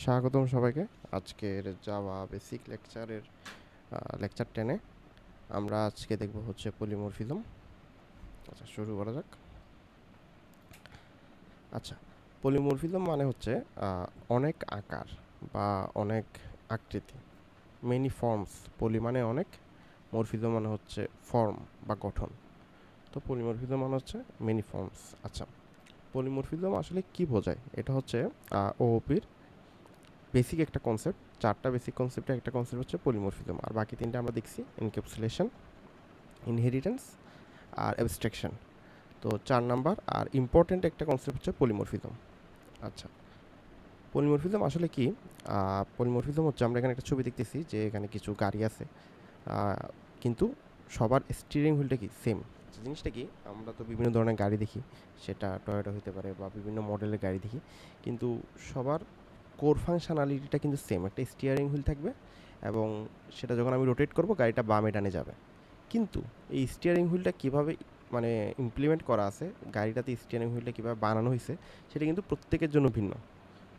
স্বাগতম সবাইকে আজকের জাভা বেসিক লেকচার 10-এ আমরা আজকে দেখব হচ্ছে পলিমরফিজম। আচ্ছা, শুরু করা যাক। আচ্ছা, পলিমরফিজম মানে হচ্ছে অনেক আকার বা অনেক আকৃতি, মেনি ফর্মস। পলি মানে অনেক, মরফিজম মানে হচ্ছে ফর্ম বা গঠন। তো পলিমরফিজম মানে হচ্ছে মেনি ফর্মস। আচ্ছা, পলিমরফিজম আসলে কি বোঝায়? এটা হচ্ছে ওওপির বেসিক একটা কনসেপ্ট। চারটা বেসিক কনসেপ্টের একটা কনসেপ্ট হচ্ছে পলিমরফিজম, আর বাকি তিনটা আমরা দেখছি এনক্যাপসুলেশন, ইনহেরিটেন্স আর অ্যাবস্ট্রাকশন। তো 4 নাম্বার আর ইম্পর্টেন্ট একটা কনসেপ্ট হচ্ছে পলিমরফিজম। আচ্ছা, পলিমরফিজম আসলে কি? পলিমরফিজম হচ্ছে, আমরা এখানে একটা ছবি দেখতেছি যে এখানে কিছু গাড়ি আছে, কিন্তু সবার স্টিয়ারিং হুইলটা কি সেম। জিনিসটা কি, আমরা তো বিভিন্ন ধরনের গাড়ি দেখি, সেটা টয়োটা হতে পারে বা বিভিন্ন মডেলের গাড়ি দেখি, কিন্তু সবার কোর ফাংশনালিটিটা কিন্তু সেম। একটা স্টিয়ারিং হুইল থাকবে এবং সেটা যখন আমি রোটেট করব গাড়িটা বামে ডানে যাবে। কিন্তু এই স্টিয়ারিং হুইলটা কীভাবে মানে ইমপ্লিমেন্ট করা আছে, গাড়িটাতে স্টিয়ারিং হুইলটা কীভাবে বানানো হয়েছে, সেটা কিন্তু প্রত্যেকের জন্য ভিন্ন।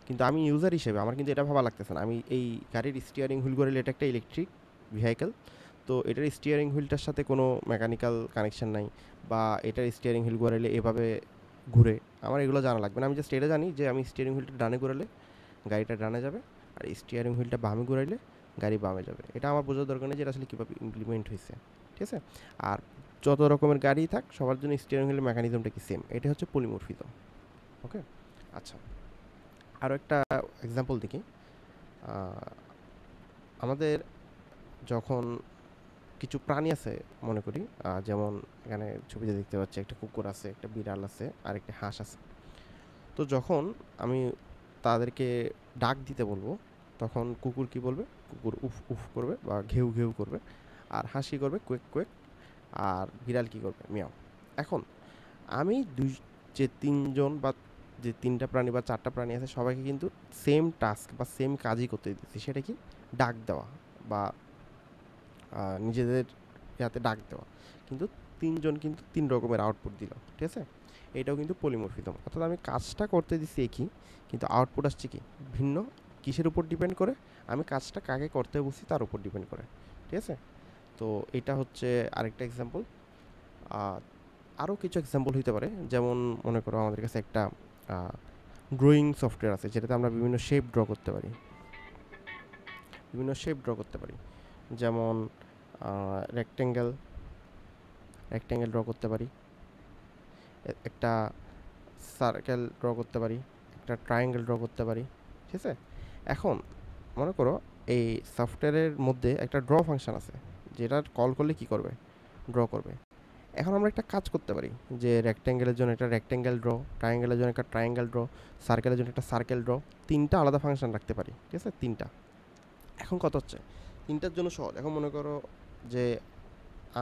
কিন্তু আমি ইউজার হিসেবে আমার কিন্তু এটা ভাবা লাগতেছে না। আমি এই গাড়ির স্টিয়ারিং হুইল করে এটা একটা ইলেকট্রিক ভেহিকেল, তো এটার স্টিয়ারিং হুইলটার সাথে কোনো মেকানিক্যাল কানেকশন নাই, বা এটার স্টিয়ারিং হুইল ঘোরাইলে এভাবে ঘুরে, আমার এগুলো জানা লাগবে না। আমি জাস্ট এটা জানি যে আমি স্টিয়ারিং হুইলটা ডানে ঘোরালে গাড়িটা ডানে যাবে, আর স্টিয়ারিং হুইলটা বামে ঘুরাইলে গাড়ি বামে যাবে। এটা আমার বোঝার দরকার নেই যে এটা আসলে কীভাবে ইমপ্লিমেন্ট হয়েছে, ঠিক আছে? আর যত রকমের গাড়ি থাক সবার জন্য স্টিয়ারিং হুইলের মেকানিজমটা কি সেম। এটা হচ্ছে পলিমরফিজম। ওকে, আচ্ছা, আরও একটা এক্সাম্পল দেখি। আমাদের যখন কিছু প্রাণী আছে, মনে করি যেমন এখানে ছবিতে দেখতে পাচ্ছি একটা কুকুর আছে, একটা বিড়াল আছে, আর একটা হাঁস আছে। তো যখন আমি তাদেরকে ডাক দিতে বলবো, তখন কুকুর কি বলবে? কুকুর উফ উফ করবে বা ঘেউ ঘেউ করবে, আর হাঁস কি করবে? কুয়েক কুয়েক, আর বিড়াল কি করবে? মিয়াও। এখন আমি যে তিনজন বা যে তিনটা প্রাণী বা চারটা প্রাণী আছে, সবাইকে কিন্তু সেম টাস্ক বা সেম কাজই করতে দিতেছি। সেটা কি? ডাক দেওয়া বা নিজেদের হাতে ডাক দেওয়া। কিন্তু তিনজন কিন্তু তিন রকমের আউটপুট দিল, ঠিক আছে? এটাও কিন্তু পলিমরফিজম। অর্থাৎ আমি কাজটা করতে দিচ্ছি একই, কিন্তু আউটপুট আসছে কি ভিন্ন। কিসের উপর ডিপেন্ড করে? আমি কাজটা কাকে করতে বলছি তার উপর ডিপেন্ড করে, ঠিক আছে? তো এটা হচ্ছে আরেকটা এক্সাম্পল। আরও কিছু এক্সাম্পল হতে পারে, যেমন মনে করো আমাদের কাছে একটা ড্রয়িং সফটওয়্যার আছে, যেটাতে আমরা বিভিন্ন শেপ ড্র করতে পারি, যেমন রেক্টেঙ্গেল ড্র করতে পারি, একটা সার্কেল ড্র করতে পারি, একটা ট্রায়াঙ্গেল ড্র করতে পারি, ঠিক আছে? এখন মনে করো এই সফটওয়্যারের মধ্যে একটা ড্র ফাংশন আছে, যেটা কল করলে কি করবে? ড্র করবে। এখন আমরা একটা কাজ করতে পারি যে রেক্টেঙ্গেলের জন্য একটা রেক্টেঙ্গেল ড্র, ট্রায়াঙ্গেলের জন্য একটা ট্রায়াঙ্গেল ড্র, সার্কেলের জন্য একটা সার্কেল ড্র। তিনটা আলাদা ফাংশন রাখতে পারি, ঠিক আছে? তিনটা। এখন কত হচ্ছে? তিনটার জন্য সহজ। এখন মনে করো যে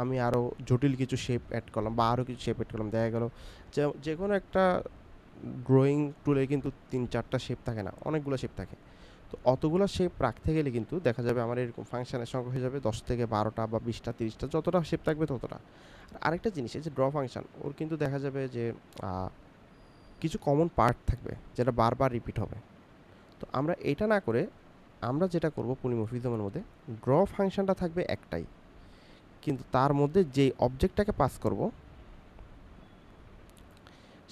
আমি আরও জটিল কিছু শেপ অ্যাড করলাম বা আরও কিছু শেপ অ্যাড করলাম, দেখা গেল যে কোনো একটা ড্রয়িং টুলে কিন্তু 3-4টা শেপ থাকে না, অনেকগুলো শেপ থাকে। তো অতগুলো শেপ রাখতে গেলে কিন্তু দেখা যাবে আমার এরকম ফাংশনের সংখ্যা হয়ে যাবে 10 থেকে 12টা বা 20টা 30টা, যতটা শেপ থাকবে ততটা। আর আরেকটা জিনিস, এই যে ড্র ফাংশন, ওর কিন্তু দেখা যাবে যে কিছু কমন পার্ট থাকবে যেটা বারবার রিপিট হবে। তো আমরা এটা না করে আমরা যেটা করব পলিমরফিজমের মধ্যে, ড্র ফাংশনটা থাকবে একটাই, কিন্তু তার মধ্যে যে অবজেক্টটাকে পাস করব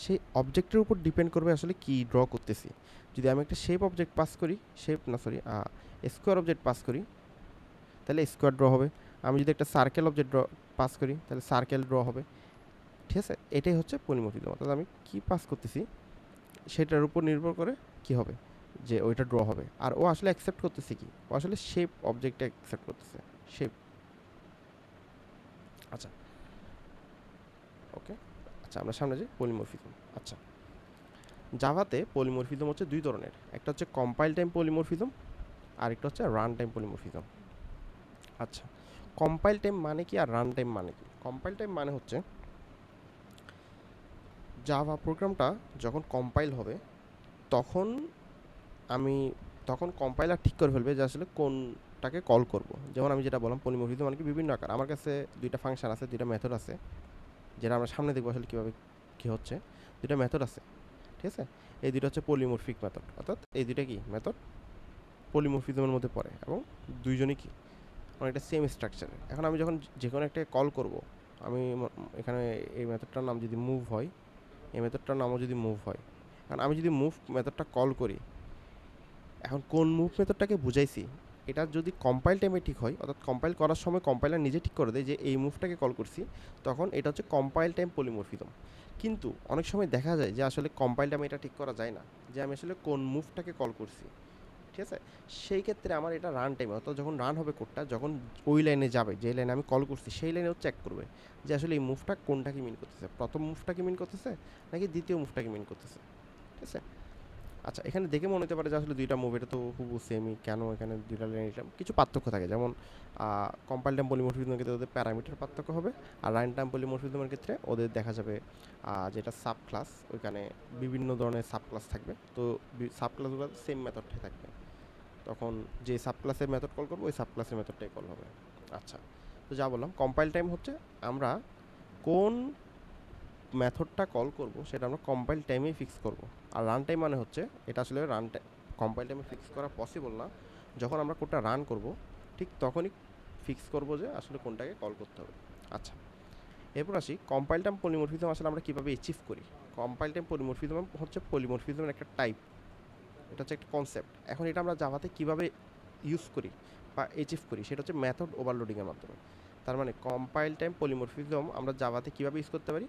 সেই অবজেক্টের উপর ডিপেন্ড করবে আসলে কি ড্র করতেছি। যদি আমি একটা শেপ অবজেক্ট পাস করি, স্কোয়ার অবজেক্ট পাস করি, তাহলে স্কোয়ার ড্র হবে। আমি যদি একটা সার্কেল অবজেক্ট পাস করি, তাহলে সার্কেল ড্র হবে, ঠিক আছে? এটাই হচ্ছে পলিমরফিজম। অর্থাৎ আমি কি পাস করতেছি সেটার উপর নির্ভর করে কি হবে, যে ওইটা ড্র হবে। আর ও আসলে অ্যাকসেপ্ট করতেছে কি? ও আসলে শেপ অবজেক্টটা অ্যাকসেপ্ট করতেছে, শেপ। আচ্ছা, ওকে, আচ্ছা, আমরা সামনে যাই। পলিমরফিজম। আচ্ছা, জাভাতে পলিমরফিজম হচ্ছে দুই ধরনের। একটা হচ্ছে কম্পাইল টাইম পলিমরফিজম, আর একটা হচ্ছে রান টাইম পলিমরফিজম। আচ্ছা, কম্পাইল টাইম মানে কি আর রান টাইম মানে কি? কম্পাইল টাইম মানে হচ্ছে জাভা প্রোগ্রামটা যখন কম্পাইল হবে তখন আমি তখন কম্পাইলার ঠিক করে ফেলবে যে আসলে কোনটাকে কল করব। যেমন আমি যেটা বললাম, পলিমরফিজম মানে কি বিভিন্ন আকার। আমার কাছে দুইটা ফাংশন আছে, দুইটা মেথড আছে, যেটা আমরা সামনে দেখবো আসলে কীভাবে কী হচ্ছে। দুইটা মেথড আছে, ঠিক আছে? এই দুটো হচ্ছে পলিমরফিক মেথড, অর্থাৎ এই দুইটা কি মেথড? পলিমরফিজমের মধ্যে পড়ে এবং দুইজনই কি অনেকটা সেম স্ট্রাকচারের। এখন আমি যখন যে কোনো একটা কল করব, আমি এখানে এই মেথডটার নাম যদি মুভ হয়, এই মেথডটার নামও যদি মুভ হয়, কারণ আমি যদি মুভ মেথডটা কল করি, এখন কোন মুভ মেথডটাকে বুঝাইছি এটা যদি কম্পাইল টাইমে ঠিক হয়, অর্থাৎ কম্পাইল করার সময় কম্পাইলার নিজে ঠিক করে দেয় যে এই মুভটাকে কল করছি, তখন এটা হচ্ছে কম্পাইল টাইম পলিমরফিজম। কিন্তু অনেক সময় দেখা যায় যে আসলে কম্পাইল টাইমে এটা ঠিক করা যায় না যে আমি আসলে কোন মুভটাকে কল করছি, ঠিক আছে? সেই ক্ষেত্রে আমার এটা রান টাইমে, অর্থাৎ যখন রান হবে কোডটা, যখন ওই লাইনে যাবে যে লাইনে আমি কল করছি সেই লাইনেও চেক করবে যে আসলে এই মুভটা কোনটাকে মিন করতেছে, প্রথম মুভটাকে মিন করতেছে নাকি দ্বিতীয় মুভটাকে মিন করতেছে, ঠিক আছে? আচ্ছা, এখানে দেখে মনে হতে পারে যে আসলে দুইটা মুভ, এটা তো হুবহু সেমই, কেন এখানে দুইটা লাইন নিলাম? কিছু পার্থক্য থাকে, যেমন কম্পাইল টাইম পলিমরফিজমের ক্ষেত্রে ওদের প্যারামিটার পার্থক্য হবে, আর রান টাইম পলিমরফিজমের ক্ষেত্রে ওদের দেখা যাবে যেটা সাব ক্লাস, ওইখানে বিভিন্ন ধরনের সাব ক্লাস থাকবে, তো সাব ক্লাসগুলো সেম মেথডে থাকবে, তখন যে সাব ক্লাসের মেথড কল করবো ওই সাব ক্লাসের মেথডটাই কল হবে। আচ্ছা, তো যা বললাম, কম্পাইল টাইম হচ্ছে আমরা কোন মেথডটা কল করব সেটা আমরা কম্পাইল টাইমেই ফিক্স করব। আর রান টাইম মানে হচ্ছে এটা আসলে রান টাইম কম্পাইল টাইমে ফিক্স করা পসিবল না, যখন আমরা কোডটা রান করব ঠিক তখনই ফিক্স করব যে আসলে কোনটাকে কল করতে হবে। আচ্ছা, এরপর আসি কম্পাইল টাইম পলিমরফিজম আসলে আমরা কীভাবে অ্যাচিভ করি। কম্পাইল টাইম পলিমরফিজম হচ্ছে পলিমরফিজমের একটা টাইপ, এটা হচ্ছে একটা কনসেপ্ট। এখন এটা আমরা জাভাতে কীভাবে ইউজ করি বা অ্যাচিভ করি সেটা হচ্ছে মেথড ওভারলোডিংয়ের মাধ্যমে। তার মানে কম্পাইল টাইম পলিমরফিজম আমরা জাভাতে কীভাবে ইউজ করতে পারি?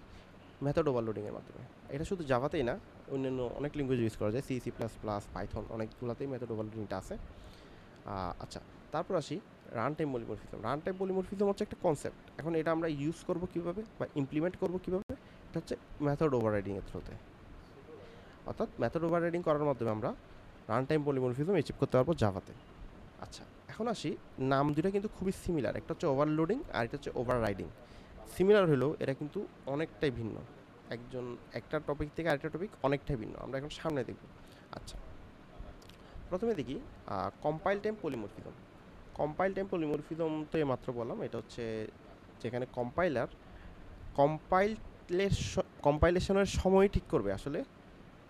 মেথড ওভারলোডিংয়ের মাধ্যমে। এটা শুধু জাভাতেই না, অন্যান্য অনেক ল্যাঙ্গুয়েজ ইউজ করা যায়, C, C plus plus, Python, অনেকগুলোতেই মেথড ওভারলোডিংটা আছে। আচ্ছা, তারপর আসি run time polymorphism. Run time polymorphism হচ্ছে একটা কনসেপ্ট। এখন এটা আমরা ইউজ করব কীভাবে বা ইমপ্লিমেন্ট করব কীভাবে? এটা হচ্ছে মেথড ওভাররাইডিংয়ের থ্রুতে, অর্থাৎ মেথড ওভাররাইডিং করার মাধ্যমে আমরা রান টাইম পলিমরফিজম অ্যাচিভ করতে পারবো জাভাতে। আচ্ছা, এখন আসি, নাম দুটো কিন্তু খুবই সিমিলার, একটা হচ্ছে ওভারলোডিং আর এটা হচ্ছে ওভাররাইডিং। সিমিলার হলেও এটা কিন্তু অনেকটাই ভিন্ন, একটা টপিক থেকে আরেকটা টপিক অনেকটাই ভিন্ন, আমরা এখন সামনে দেখব। আচ্ছা, প্রথমে দেখি compile time polymorphism. Compile time polymorphism তো এইমাত্র বললাম, এটা হচ্ছে যেখানে কম্পাইলেশনের সময় ঠিক করবে আসলে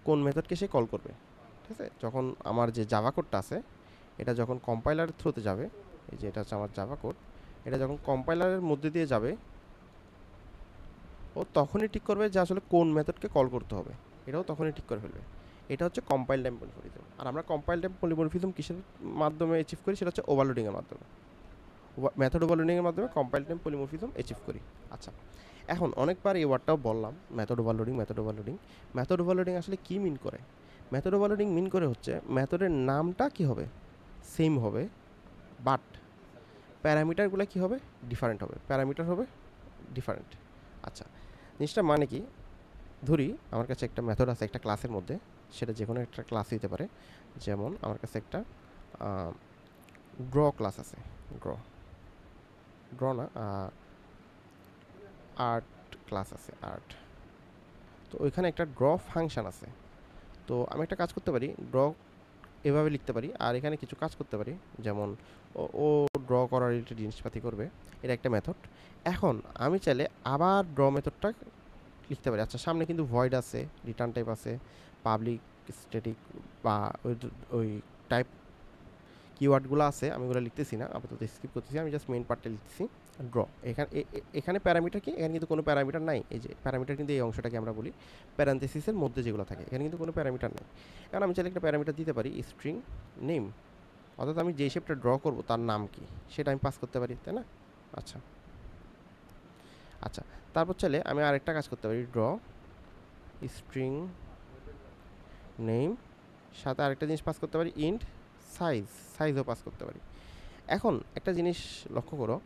কোন মেথডকে সে কল করবে, ঠিক আছে? যখন আমার যে জাভা কোডটা আছে এটা যখন কম্পাইলারের থ্রুতে যাবে, এই যে এটা হচ্ছে আমার জাভা কোড, এটা যখন কম্পাইলারের মধ্যে দিয়ে যাবে ও তখনই ঠিক করবে যে আসলে কোন মেথডকে কল করতে হবে, এটাও তখনই ঠিক করে ফেলবে। এটা হচ্ছে কম্পাইল টাইম পলিমরফিজম। আর আমরা কম্পাইল টাইম পলিমরফিজম কিসের মাধ্যমে অ্যাচিভ করি? সেটা হচ্ছে ওভারলোডিংয়ের মাধ্যমে, মেথড ওভারলোডিংয়ের মাধ্যমে কম্পাইল টাইম পলিমরফিজম অ্যাচিভ করি। আচ্ছা, এখন অনেকবার এই ওয়ার্ডটাও বললাম, মেথড ওভারলোডিং। মেথড ওভারলোডিং আসলে কী মিন করে? মেথড ওভারলোডিং মিন করে হচ্ছে মেথডের নামটা কী হবে? সেম হবে, বাট প্যারামিটারগুলো কী হবে? ডিফারেন্ট হবে, প্যারামিটার হবে ডিফারেন্ট। আচ্ছা, জিনিসটা মানে কি? ধরি আমার কাছে একটা মেথড আছে একটা ক্লাসের মধ্যে, সেটা যে কোনো একটা ক্লাস দিতে পারে। যেমন আমার কাছে একটা ড্র ক্লাস আছে, ড্র না, আর্ট ক্লাস আছে, আর্ট। তো ওইখানে একটা ড্র ফাংশন আছে। তো আমি একটা কাজ করতে পারি, ড্র এভাবে লিখতে পারি, আর এখানে কিছু কাজ করতে পারি, যেমন ও ড্র করার রিলেটেড জিনিসপাতি করবে, এটা একটা মেথড। এখন আমি চাইলে আবার ড্র মেথডটা লিখতে পারি। আচ্ছা, সামনে কিন্তু ভয়েড আছে, রিটার্ন টাইপ আছে, পাবলিক, স্ট্যাটিক বা ওই টাইপ কিওয়ার্ডগুলো আছে, আমি ওগুলো লিখতেছি না, আপাতত স্কিপ করতেছি, আমি জাস্ট মেইন পার্টটা লিখতেছি। ড্র, এখানে প্যারামিটার কি? এখানে কিন্তু কোনো প্যারামিটার নাই। এই যে প্যারামিটার কিন্তু এই অংশটাকে আমরা বলি প্যারেনথেসিসের মধ্যে যেগুলো থাকে, এখানে কিন্তু কোনো প্যারামিটার নেই। এখন আমি চাইলে একটা প্যারামিটার দিতে পারি, স্ট্রিং নেম, অর্থাৎ আমি যে শেপটা ড্র করব তার নাম কি সেটা আমি পাস করতে পারি, তাই না? আচ্ছা, তারপর চাইলে আমি আরেকটা কাজ করতে পারি, ড্র স্ট্রিং নেম, সাথে আরেকটা জিনিস পাস করতে পারি, ইন্ট সাইজও পাস করতে পারি। এখন একটা জিনিস লক্ষ্য করো,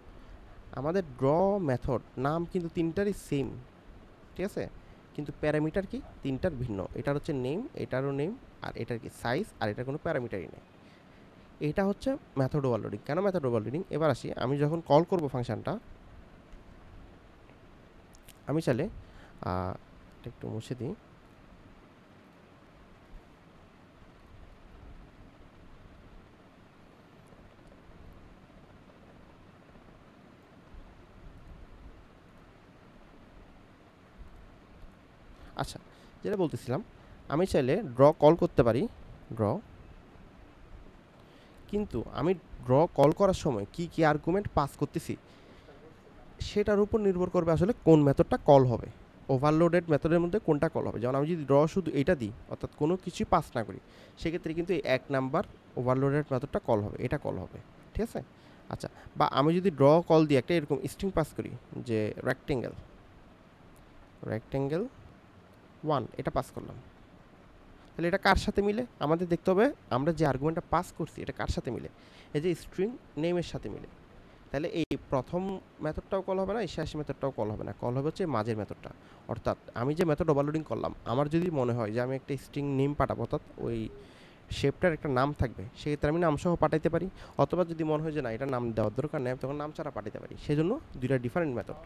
আমাদের ড্র মেথড নাম কিন্তু তিনটারই সেম, ঠিক আছে, কিন্তু প্যারামিটার কি তিনটার ভিন্ন। এটার হচ্ছে নেম, এটারও নেম, আর এটার কি সাইজ, আর এটার কোনো প্যারামিটারই নেই। এটা হচ্ছে মেথড ওভারলোডিং। কেন মেথড ওভারলোডিং? এবার আসি, আমি যখন কল করব ফাংশনটা, আমি চাইলে একটু মুছে দিই। আচ্ছা, যেটা বলতেছিলাম, আমি চাইলে ড্র কল করতে পারি, ড্র, কিন্তু আমি ড্র কল করার সময় কি কি আর্গুমেন্ট পাস করতেছি সেটার উপর নির্ভর করবে আসলে কোন মেথডটা কল হবে, ওভারলোডেড মেথডের মধ্যে কোনটা কল হবে। যেমন আমি যদি ড্র শুধু এটা দিই, অর্থাৎ কোনো কিছুই পাস না করি, সেক্ষেত্রে কিন্তু এই 1 নাম্বার ওভারলোডেড মেথডটা কল হবে, এটা কল হবে, ঠিক আছে। আচ্ছা, বা আমি যদি ড্র কল দিয়ে একটা এরকম স্ট্রিং পাস করি যে রেক্টেঙ্গেল 1 এটা পাস করলাম, তাহলে এটা কার সাথে মিলে আমাদের দেখতে হবে, আমরা যে আর্গুমেন্টটা পাস করছি এটা কার সাথে মিলে, এই যে স্ট্রিং নেমের সাথে মিলে। তাহলে এই প্রথম মেথডটাও কল হবে না, এই শেষ মেথডটাও কল হবে না, কল হবে হচ্ছে মাঝের মেথডটা। অর্থাৎ আমি যে মেথড ওভারলোডিং করলাম, আমার যদি মনে হয় যে আমি একটা স্ট্রিং নেম পাঠাবো, অর্থাৎ ওই শেপটার একটা নাম থাকবে, সেক্ষেত্রে আমি নাম সহ পাঠাইতে পারি। অথবা যদি মনে হয় যে না, এটা নাম দেওয়ার দরকার নেই, তখন নাম ছাড়া পাঠাইতে পারি। সেজন্য দুইটা ডিফারেন্ট মেথড।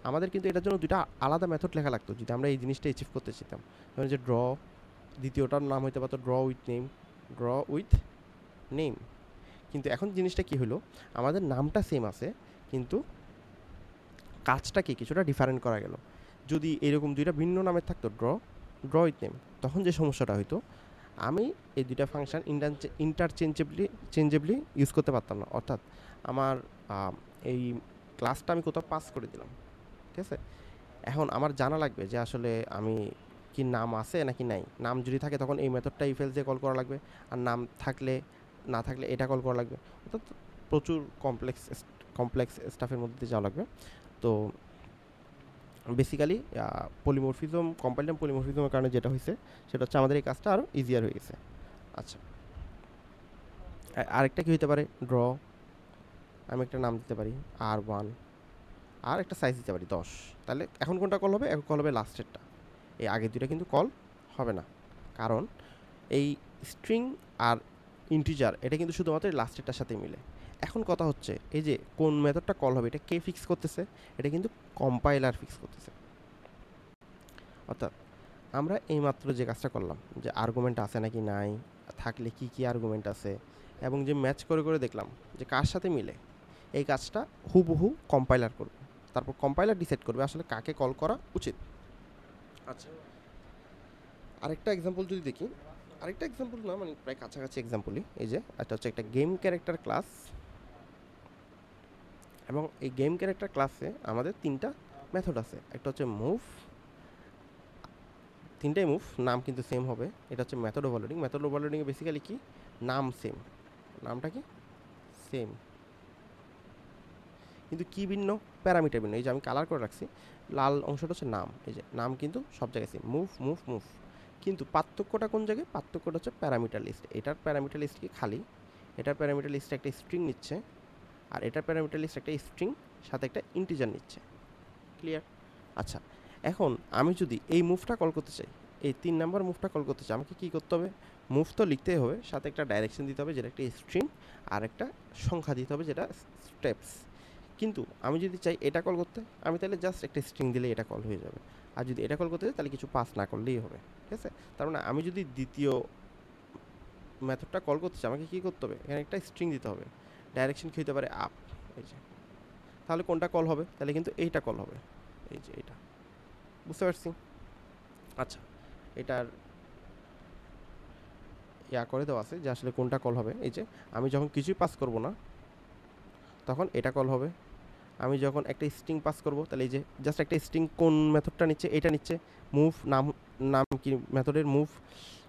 আমাদের কিন্তু এটার জন্য দুইটা আলাদা মেথড লেখা লাগতো যদি আমরা এই জিনিসটা অ্যাচিভ করতে চাইতাম। যেমন যে ড্র, দ্বিতীয়টার নাম হইতে পারতো ড্র উইথ নেম। কিন্তু এখন জিনিসটা কি হলো, আমাদের নামটা সেম আছে কিন্তু কাজটাকে কিছুটা ডিফারেন্ট করা গেল। যদি এরকম দুইটা ভিন্ন নামের থাকতো ড্র উইথ নেম, তখন যে সমস্যাটা হইতো, আমি এই দুইটা ফাংশন চেঞ্জেবলি ইউজ করতে পারতাম না। অর্থাৎ আমার এই ক্লাসটা আমি কোথাও পাস করে দিলাম, ঠিক আছে। এখন আমার জানা লাগবে যে আসলে আমি কি নাম আছে নাকি নাই। নাম যদি থাকে তখন এই মেথডটা ইফ এলস দিয়ে কল করা লাগবে, আর নাম থাকলে না থাকলে এটা কল করা লাগবে। অর্থাৎ প্রচুর কমপ্লেক্স স্টাফের মধ্যে দিয়ে যাওয়া লাগবে। তো বেসিক্যালি পলিমরফিজমের কারণে যেটা হয়েছে সেটা হচ্ছে আমাদের এই কাজটা আরও ইজিয়ার হয়ে গেছে। আচ্ছা, আরেকটা কি হতে পারে, ড্র আমি একটা নাম দিতে পারি R1, আর একটা সাইজ দিতে পারি 10। তাহলে এখন কোনটা কল হবে? এখন কল হবে লাস্টেরটা। এই আগের দুইটা কিন্তু কল হবে না, কারণ এই স্ট্রিং আর ইন্টিজার এটা কিন্তু শুধুমাত্র লাস্টেরটার সাথে মিলে। এখন কথা হচ্ছে, এই যে কোন মেথডটা কল হবে এটা কে ফিক্স করতেছে? এটা কিন্তু কম্পাইলার ফিক্স করতেছে। অর্থাৎ আমরা এইমাত্র যে কাজটা করলাম, যে আর্গুমেন্ট আছে নাকি নাই, থাকলে কি কি আর্গুমেন্ট আছে, এবং যে ম্যাচ করে করে দেখলাম যে কার সাথে মিলে, এই কাজটা হুবহু কম্পাইলার করবে। তারপর কম্পাইলার ডিসাইড করবে আসলে কাকে কল করা উচিত। আচ্ছা, আরেকটা এক্সাম্পল যদি দেখি, আরেকটা এক্সাম্পল না মানে প্রায় কাছাকাছি এক্সাম্পলই। এই যে এটা হচ্ছে একটা গেম ক্যারেক্টার ক্লাস, এবং এই গেম ক্যারেক্টার ক্লাসে আমাদের তিনটা মেথড আছে। একটা হচ্ছে মুভ, তিনটাই মুভ, নাম কিন্তু সেম হবে। এটা হচ্ছে মেথড ওভারলোডিংয়ে বেসিক্যালি কি, নাম সেম, নামটা কি সেম, কিন্তু কি ভিন্ন, প্যারামিটার ভিন্ন। এই যে আমি কালার করে রাখছি, লাল অংশটা হচ্ছে নাম, এই যে নাম কিন্তু সব জায়গায় সেম, মুভ। কিন্তু পার্থক্যটা কোন জায়গায়? পার্থক্যটা হচ্ছে প্যারামিটার লিস্ট। এটার প্যারামিটার লিস্ট কি খালি, এটার প্যারামিটার লিস্টে একটা স্ট্রিং নিচ্ছে, আর এটার প্যারামিটার লিস্ট একটা স্ট্রিং সাথে একটা ইন্টিজার নিচ্ছে। ক্লিয়ার? আচ্ছা, এখন আমি যদি এই মুভটা কল করতে চাই, এই 3 নাম্বার মুভটা কল করতে চাই, আমাকে কী করতে হবে? মুভ তো লিখতেই হবে, সাথে একটা ডাইরেকশন দিতে হবে যেটা একটা স্ট্রিং, আর একটা সংখ্যা দিতে হবে যেটা স্টেপস। কিন্তু আমি যদি চাই এটা কল করতে, আমি তাহলে জাস্ট একটা স্ট্রিং দিলেই এটা কল হয়ে যাবে। আর যদি এটা কল করতে চাই তাহলে কিছু পাস না করলেই হবে, ঠিক আছে। তার মানে আমি যদি দ্বিতীয় মেথডটা কল করতে চাই, আমাকে কী করতে হবে? এখানে একটা স্ট্রিং দিতে হবে, ডাইরেকশন কী হতে পারে? আপ। এই যে, তাহলে কোনটা কল হবে? তাহলে কিন্তু এইটা কল হবে, এই যে এটা। বুঝতে পারছি? আচ্ছা, এটার করে দেওয়া আছে যে আসলে কোনটা কল হবে। এই যে আমি যখন কিছুই পাস করব না তখন এটা কল হবে। আমি যখন একটা স্ট্রিং পাস করব, তাহলে এই যে জাস্ট একটা স্ট্রিং কোন মেথডটা নিচ্ছে, এটা নিচ্ছে। মুভ, নাম কি মেথডের মুভ,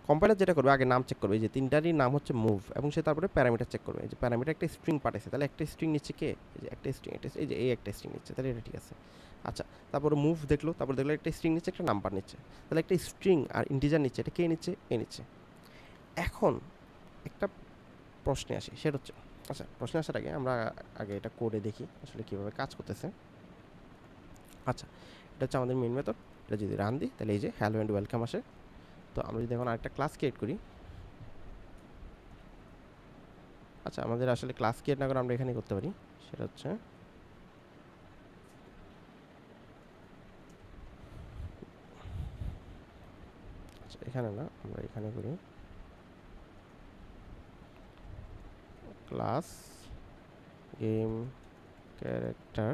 কম্পাইলার যেটা করবে আগে নাম চেক করবে, এই যে তিনটারই নাম হচ্ছে মুভ, এবং সে তারপরে প্যারামিটার চেক করবে। এই যে প্যারামিটার একটা স্ট্রিং পাঠাইছে, তাহলে একটা স্ট্রিং নিচ্ছে কে? এই যে একটা স্ট্রিং, এই যে এই একটা স্ট্রিং নিচ্ছে, তাহলে এটা ঠিক আছে। আচ্ছা, তারপরে মুভ দেখলো, তারপর দেখলো একটা স্ট্রিং নিচ্ছে, একটা নাম্বার নিচ্ছে, তাহলে একটা স্ট্রিং আর ইন্টিজার নিচ্ছে, এটা কে নিচ্ছে? এ নিচ্ছে। এখন একটা প্রশ্নে আসি, সেটা হচ্ছে, আচ্ছা প্রশ্নে আসার আগে আমরা আগে এটা কোডে দেখি আসলে কীভাবে কাজ করতেছে। আচ্ছা, এটা হচ্ছে আমাদের মেইন মেথড। এটা যদি রান দিই তাহলে এই যে হ্যালো অ্যান্ড ওয়েলকাম আসে। তো আমরা যদি এখন আরেকটা ক্লাস ক্রিয়েট করি, আচ্ছা আমাদের আসলে ক্লাস ক্রিয়েট না করে আমরা এখানে করতে পারি, সেটা হচ্ছে আচ্ছা এখানে না, আমরা এখানে করি ক্লাস গেম ক্যারেক্টার।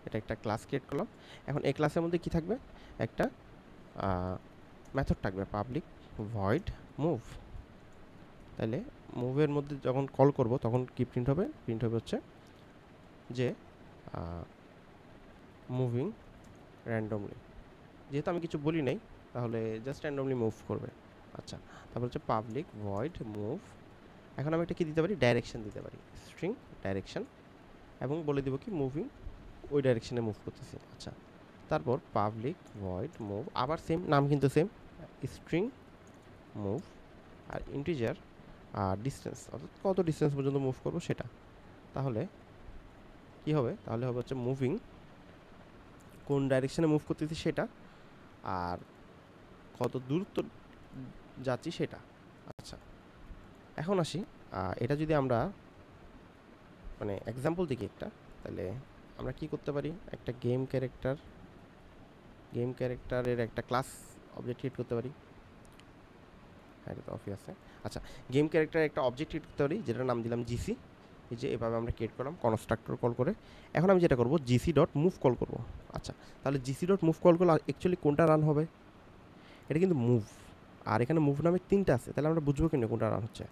এটা একটা ক্লাস ক্রিয়েট করলাম। এখন এই ক্লাসের মধ্যে কি থাকবে? একটা মেথড থাকবে, পাবলিক ভয়েড মুভ। তাহলে মুভের মধ্যে যখন কল করব তখন কি প্রিন্ট হবে? প্রিন্ট হবে হচ্ছে যে মুভিং র্যান্ডমলি। যেহেতু আমি কিছু বলি নাই তাহলে জাস্ট র্যান্ডমলি মুভ করবে। আচ্ছা, তারপর হচ্ছে পাবলিক ভয়েড মুভ। এখন আমি এটা কি দিতে পারি? ডাইরেকশন দিতে পারি, স্ট্রিং ডাইরেকশন, এবং বলে দিব কি মুভিং ওই ডাইরেকশনে মুভ করতেছি। আচ্ছা, তারপর পাবলিক ভয়েড মুভ, আবার সেম নাম কিন্তু সেম, স্ট্রিং মুভ, আর ইন্টিজার আর ডিস্টেন্স, অর্থাৎ কত ডিস্টেন্স পর্যন্ত মুভ করবো সেটা। তাহলে কি হবে? তাহলে হবে হচ্ছে মুভিং কোন ডাইরেকশনে মুভ করতেছি সেটা, আর কত দূরত্ব যাচ্ছি সেটা। আচ্ছা, এখন আসি এটা যদি আমরা মানে এক্সাম্পল দেখি একটা, তাহলে আমরা কি করতে পারি? একটা গেম ক্যারেক্টারের একটা ক্লাস অবজেক্ট ক্রিয়েট করতে পারি। হ্যাঁ, এটা তো অফই আছে। আচ্ছা, গেম ক্যারেক্টারের একটা অবজেক্ট ক্রিয়েট করতে পারি, যেটার নাম দিলাম জিসি। এই যে এভাবে আমরা ক্রিয়েট করলাম কনস্ট্রাক্টর কল করে। এখন আমি যেটা করব, জিসি ডট মুভ কল করব। আচ্ছা, তাহলে জিসি ডট মুভ কল করলে অ্যাকচুয়ালি কোনটা রান হবে? এটা কিন্তু মুভ, আর এখানে মুভ নামে 3টা আছে, তাহলে আমরা বুঝবো কিন্তু কোনটা রান হচ্ছে।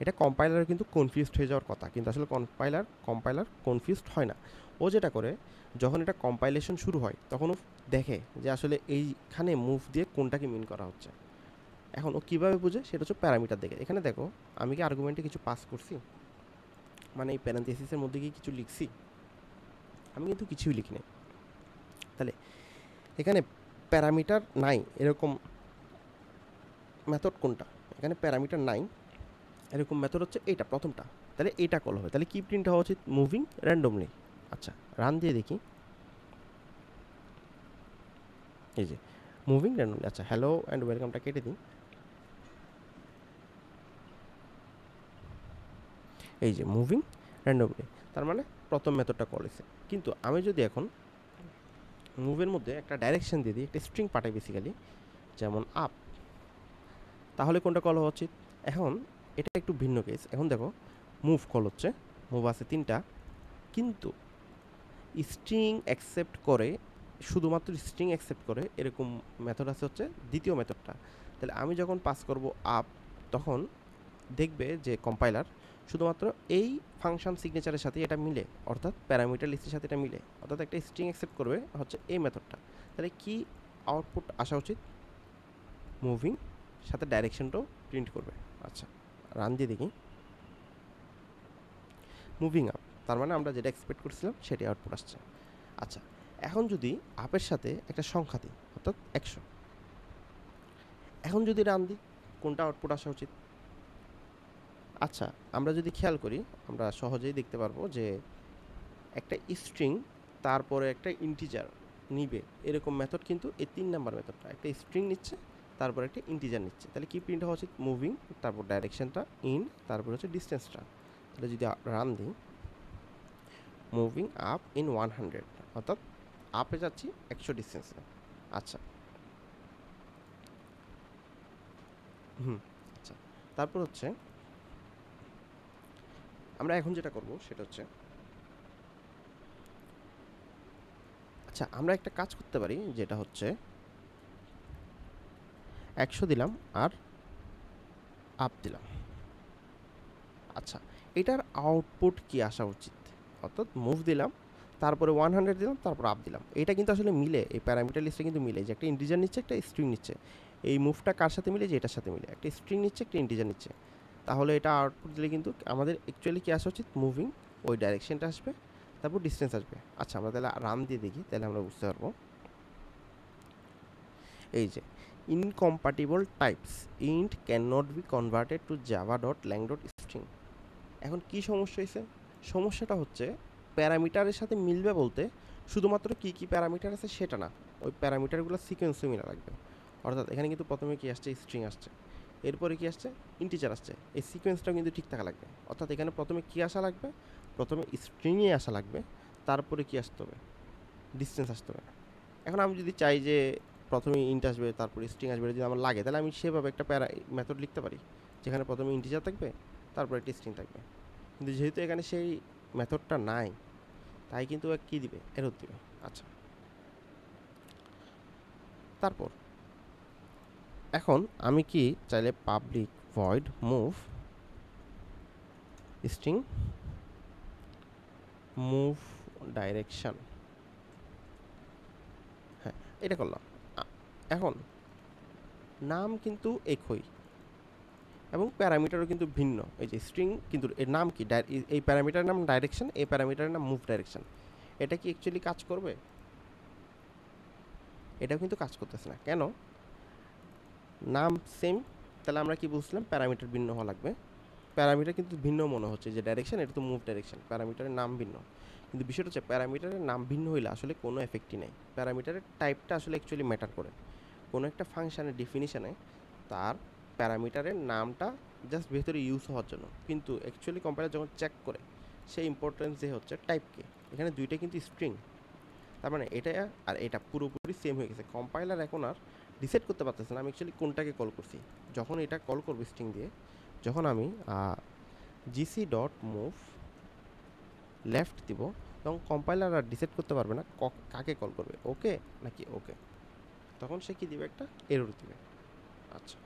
এটা কম্পাইলার কিন্তু কনফিউজড হয়ে যাওয়ার কথা, কিন্তু আসলে কম্পাইলার কনফিউজড হয় না। ও যেটা করে, যখন এটা কম্পাইলেশন শুরু হয় তখন ও দেখে যে আসলে এইখানে মুভ দিয়ে কোনটাকে মিন করা হচ্ছে। এখন ও কীভাবে বুঝে? সেটা হচ্ছে প্যারামিটার দেখে। এখানে দেখো, আমি কি আর্গুমেন্টে কিছু পাস করছি, মানে এই প্যারেন্থেসিসের মধ্যে কি কিছু লিখছি? আমি কিন্তু কিছুই লিখি নাই। তাহলে এখানে প্যারামিটার নাই এরকম মেথড কোনটা? এখানে প্যারামিটার নাই এরকম মেথড হচ্ছে এইটা, প্রথমটা। তাহলে এইটা কল হবে। তাহলে কি প্রিন্ট হওয়া উচিত? Moving randomly. আচ্ছা, রান দিয়ে দেখি। এই যে মুভিং র্যান্ডমলি। আচ্ছা, হ্যালো অ্যান্ড ওয়েলকামটা কেটে দিই। এই যে মুভিং র্যান্ডমলি, তার মানে প্রথম মেথডটা কল হয়েছে। কিন্তু আমি যদি এখন মুভের মধ্যে একটা ডাইরেকশন দিয়ে দিই, একটা স্ট্রিং পাঠাই বেসিক্যালি, যেমন আপ, তাহলে কোনটা কল হওয়া উচিত? এখন এটা একটু ভিন্ন কেস। এখন দেখো, মুভ কল হচ্ছে, মুভ আছে 3টা, কিন্তু স্ট্রিং অ্যাকসেপ্ট করে, শুধুমাত্র স্ট্রিং অ্যাকসেপ্ট করে এরকম মেথড আছে হচ্ছে দ্বিতীয় মেথডটা। তাহলে আমি যখন পাস করব আপ, তখন দেখবে যে কম্পাইলার শুধুমাত্র এই ফাংশন সিগনেচারের সাথে এটা মিলে, অর্থাৎ প্যারামিটার লিস্টের সাথে এটা মিলে, অর্থাৎ একটা স্ট্রিং অ্যাকসেপ্ট করবে হচ্ছে এই মেথডটা। তাহলে কি আউটপুট আসা উচিত? মুভিং সাথে ডাইরেকশনটাও প্রিন্ট করবে। আচ্ছা, রান দিয়ে দেখি। মুভিং আপ, তার মানে আমরা যেটা এক্সপেক্ট করছিলাম সেটাই আউটপুট আসছে। আচ্ছা, এখন যদি আপের সাথে একটা সংখ্যা দিই, অর্থাৎ 100, এখন যদি রান দিই, কোনটা আউটপুট আসা উচিত? আচ্ছা, আমরা যদি খেয়াল করি, আমরা সহজেই দেখতে পারবো যে একটা স্ট্রিং তারপরে একটা ইন্টিজার নিবে, এরকম মেথড কিন্তু এই 3 নাম্বার মেথডটা একটা স্ট্রিং নিচ্ছে, তারপর একটা ইন্টিজার নিচ্ছে। তাহলে কি প্রিন্ট হওয়া উচিত? মুভিং, তারপর ডাইরেকশনটা ইন, তারপর হচ্ছে ডিস্টেন্সটা। তাহলে যদি রান দিই, মুভিং আপ ইন 100, অর্থাৎ আপে যাচ্ছি 100 ডিস্টেন্সে। আচ্ছা, আচ্ছা, তারপর হচ্ছে আমরা এখন যেটা করব সেটা হচ্ছে, আচ্ছা, আমরা একটা কাজ করতে পারি, যেটা হচ্ছে 100 দিলাম আর আপ দিলাম। আচ্ছা, এটার আউটপুট কি আসা উচিত? অর্থাৎ মুভ দিলাম, তারপরে 100 দিলাম, তারপর আপ দিলাম। এটা কিন্তু আসলে মিলে, এই প্যারামিটার লিস্টে কিন্তু মিলে, যে একটা ইন্টিজার নিচ্ছে, একটা স্ট্রিং নিচ্ছে। এই মুভটা কার সাথে মিলে? যে এটার সাথে মিলে, একটা স্ট্রিং নিচ্ছে, একটা ইন্টিজার নিচ্ছে। তাহলে এটা আউটপুট দিলে কিন্তু আমাদের অ্যাকচুয়ালি কি আসা উচিত? মুভিং ওই ডাইরেকশনটা আসবে, তারপর ডিস্টেন্স আসবে। আচ্ছা, আমরা তাহলে রান দিয়ে দেখি, তাহলে আমরা বুঝতে পারবো। এই যে incompatible types int can not be converted to Java dot lang dot string. এখন কি সমস্যা হয়েছে? সমস্যাটা হচ্ছে প্যারামিটারের সাথে মিলবে বলতে শুধুমাত্র কী কী প্যারামিটার আছে সেটা না, ওই প্যারামিটারগুলো সিকোয়েন্সও মিলা লাগবে। অর্থাৎ এখানে কিন্তু প্রথমে কি আসছে? স্ট্রিং আসছে, এরপরে কি আসছে? ইন্টিজার আসছে। এই সিকোয়েন্সটাও কিন্তু ঠিক থাকা লাগবে। অর্থাৎ এখানে প্রথমে কি আসা লাগবে? প্রথমে স্ট্রিংয়ে আসা লাগবে, তারপরে কি আসতে হবে? ডিস্টেন্স আসতে হবে। এখন আমি যদি চাই যে প্রথমে ইন্ট আসবে তারপরে স্ট্রিং আসবে, যদি আমার লাগে, তাহলে আমি সেভাবে একটা মেথড লিখতে পারি, যেখানে প্রথমে ইন্টিজার থাকবে, তারপর একটা স্ট্রিং থাকবে। কিন্তু যেহেতু এখানে সেই মেথডটা নাই, তাই কিন্তু কী দিবে? এরর দিবে। আচ্ছা, তারপর এখন আমি কি চাইলে public void move string move direction, হ্যাঁ এটা করলাম। এখন নাম কিন্তু একই এবং প্যারামিটারও কিন্তু ভিন্ন। এই যে স্ট্রিং কিন্তু এর নাম কি, এই প্যারামিটারের নাম ডাইরেকশন, এই প্যারামিটারের নাম মুভ ডাইরেকশন। এটা কি অ্যাকচুয়ালি কাজ করবে? এটাও কিন্তু কাজ করতেছে না। কেন? নাম সেম, তাহলে আমরা কি বুঝলাম? প্যারামিটার ভিন্ন হওয়া লাগবে। প্যারামিটার কিন্তু ভিন্ন মনে হচ্ছে, যে ডাইরেকশন এটা তো মুভ ডাইরেকশন, প্যারামিটারের নাম ভিন্ন। কিন্তু বিষয়টা হচ্ছে প্যারামিটারের নাম ভিন্ন হইলে আসলে কোনো এফেক্টই নেই। প্যারামিটারের টাইপটা আসলে অ্যাকচুয়ালি ম্যাটার করে। কোনো একটা ফাংশানের ডেফিনিশনে তার প্যারামিটারের নামটা জাস্ট ভেতরে ইউজ হওয়ার জন্য, কিন্তু অ্যাকচুয়ালি কম্পাইলার যখন চেক করে সেই ইম্পর্টেন্স যে হচ্ছে টাইপকে। এখানে দুইটা কিন্তু স্ট্রিং, তার মানে এটা আর এটা পুরোপুরি সেম হয়ে গেছে। কম্পাইলার এখন আর ডিসাইড করতে পারতেছে না আমি অ্যাকচুয়ালি কোনটাকে কল করছি। যখন এটা কল করবো স্ট্রিং দিয়ে, যখন আমি জিসি ডট মুভ লেফট দিব, তখন কম্পাইলার আর ডিসাইড করতে পারবে না কাকে কল করবে, ওকে নাকি ওকে। তখন সে কি দিবে? একটা এরর দিবে। আচ্ছা,